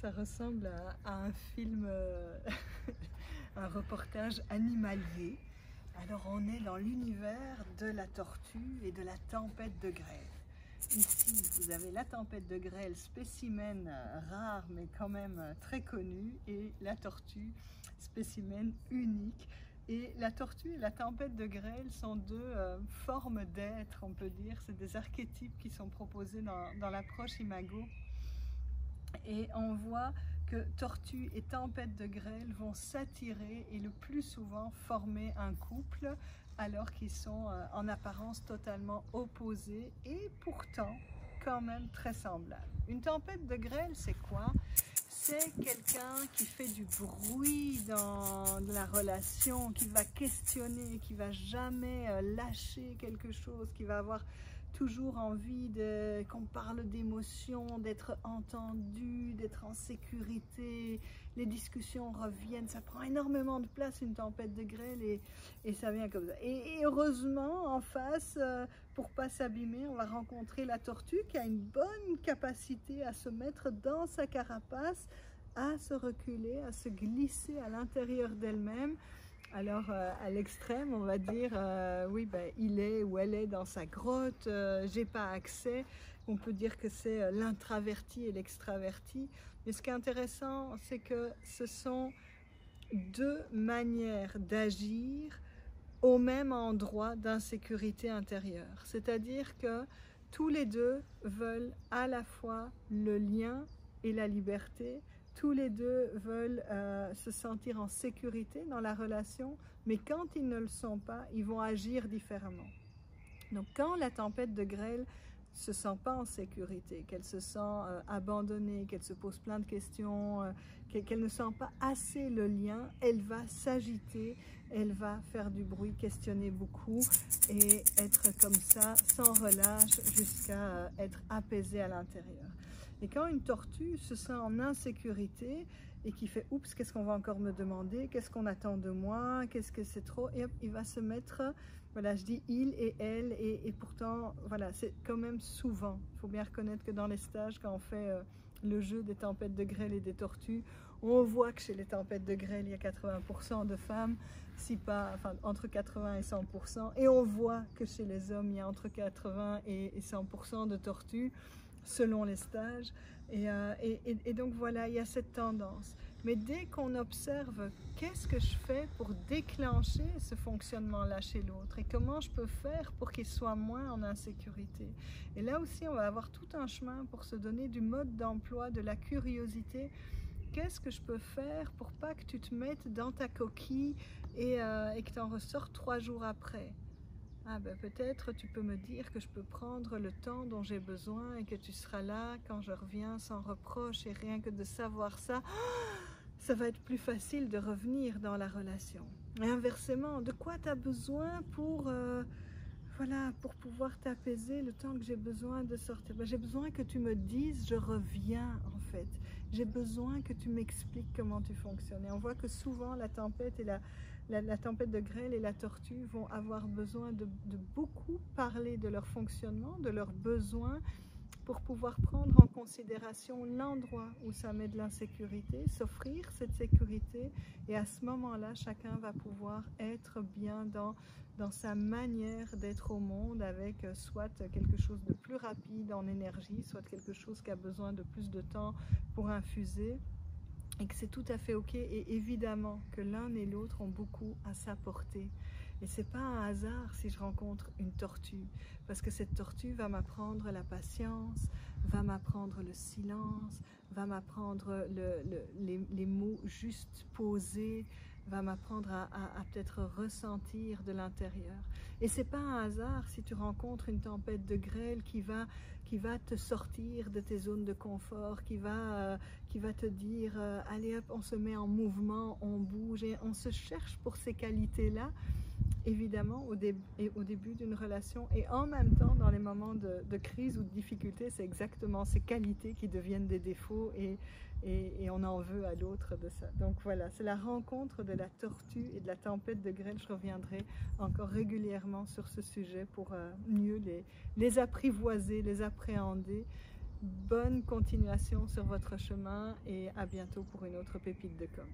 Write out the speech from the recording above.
ça ressemble à un film, un reportage animalier. Alors on est dans l'univers de la tortue et de la tempête de grêle. Ici, vous avez la tempête de grêle, spécimen rare mais quand même très connu, et la tortue, spécimen unique. Et la tortue et la tempête de grêle sont deux formes d'être, on peut dire. C'est des archétypes qui sont proposés dans l'approche imago. Et on voit que tortue et tempête de grêle vont s'attirer et le plus souvent former un couple alors qu'ils sont en apparence totalement opposés et pourtant quand même très semblables. Une tempête de grêle, c'est quoi? C'est quelqu'un qui fait du bruit dans la relation, qui va questionner, qui va jamais lâcher quelque chose, qui va avoir toujours envie qu'on parle d'émotions, d'être entendu, d'être en sécurité. Les discussions reviennent, ça prend énormément de place, une tempête de grêle, et ça vient comme ça. Et heureusement, en face, pour pas s'abîmer, on va rencontrer la tortue qui a une bonne capacité à se mettre dans sa carapace, à se reculer, à se glisser à l'intérieur d'elle-même. Alors à l'extrême, on va dire, oui, ben, il est ou elle est dans sa grotte, j'ai pas accès. On peut dire que c'est l'intraverti et l'extraverti. Mais ce qui est intéressant, c'est que ce sont deux manières d'agir au même endroit d'insécurité intérieure. C'est-à-dire que tous les deux veulent à la fois le lien et la liberté. Tous les deux veulent se sentir en sécurité dans la relation, mais quand ils ne le sont pas, ils vont agir différemment. Donc quand la tempête de grêle ne se sent pas en sécurité, qu'elle se sent abandonnée, qu'elle se pose plein de questions, qu'elle ne sent pas assez le lien, elle va s'agiter, elle va faire du bruit, questionner beaucoup et être comme ça, sans relâche, jusqu'à être apaisée à l'intérieur. Et quand une tortue se sent en insécurité et qui fait « oups, qu'est-ce qu'on va encore me demander? Qu'est-ce qu'on attend de moi? Qu'est-ce que c'est trop ?» Et hop, il va se mettre, voilà, je dis il et elle, et pourtant, voilà, c'est quand même souvent. Il faut bien reconnaître que dans les stages, quand on fait le jeu des tempêtes de grêle et des tortues, on voit que chez les tempêtes de grêle, il y a 80% de femmes, si pas, enfin, entre 80 et 100%. Et on voit que chez les hommes, il y a entre 80 et 100% de tortues, selon les stages, et donc voilà, il y a cette tendance. Mais dès qu'on observe qu'est-ce que je fais pour déclencher ce fonctionnement-là chez l'autre et comment je peux faire pour qu'il soit moins en insécurité, et là aussi on va avoir tout un chemin pour se donner du mode d'emploi, de la curiosité. Qu'est-ce que je peux faire pour pas que tu te mettes dans ta coquille et que tu en ressortes 3 jours après? Ah ben peut-être tu peux me dire que je peux prendre le temps dont j'ai besoin et que tu seras là quand je reviens sans reproche, et rien que de savoir ça, ça va être plus facile de revenir dans la relation. Et inversement, de quoi tu as besoin pour, voilà, pour pouvoir t'apaiser le temps que j'ai besoin de sortir? Ben, j'ai besoin que tu me dises je reviens en fait. J'ai besoin que tu m'expliques comment tu fonctionnes. Et on voit que souvent la tempête et la tempête de grêle et la tortue vont avoir besoin de beaucoup parler de leur fonctionnement, de leurs besoins, pour pouvoir prendre en considération l'endroit où ça met de l'insécurité, s'offrir cette sécurité, et à ce moment-là, chacun va pouvoir être bien dans sa manière d'être au monde, avec soit quelque chose de plus rapide en énergie, soit quelque chose qui a besoin de plus de temps pour infuser. Et que c'est tout à fait ok, et évidemment que l'un et l'autre ont beaucoup à s'apporter. Et c'est pas un hasard si je rencontre une tortue, parce que cette tortue va m'apprendre la patience, va m'apprendre le silence, va m'apprendre les mots juste posés, va m'apprendre à peut-être ressentir de l'intérieur. Et c'est pas un hasard si tu rencontres une tempête de grêle qui va te sortir de tes zones de confort, qui va te dire allez hop, on se met en mouvement, on bouge, et on se cherche pour ces qualités-là, évidemment au début d'une relation, et en même temps dans les moments de crise ou de difficulté, c'est exactement ces qualités qui deviennent des défauts, et on en veut à l'autre de ça. Donc voilà, c'est la rencontre de la tortue et de la tempête de grêle. Je reviendrai encore régulièrement sur ce sujet pour mieux les apprivoiser, les appréhender, Bonne continuation sur votre chemin et à bientôt pour une autre pépite de com.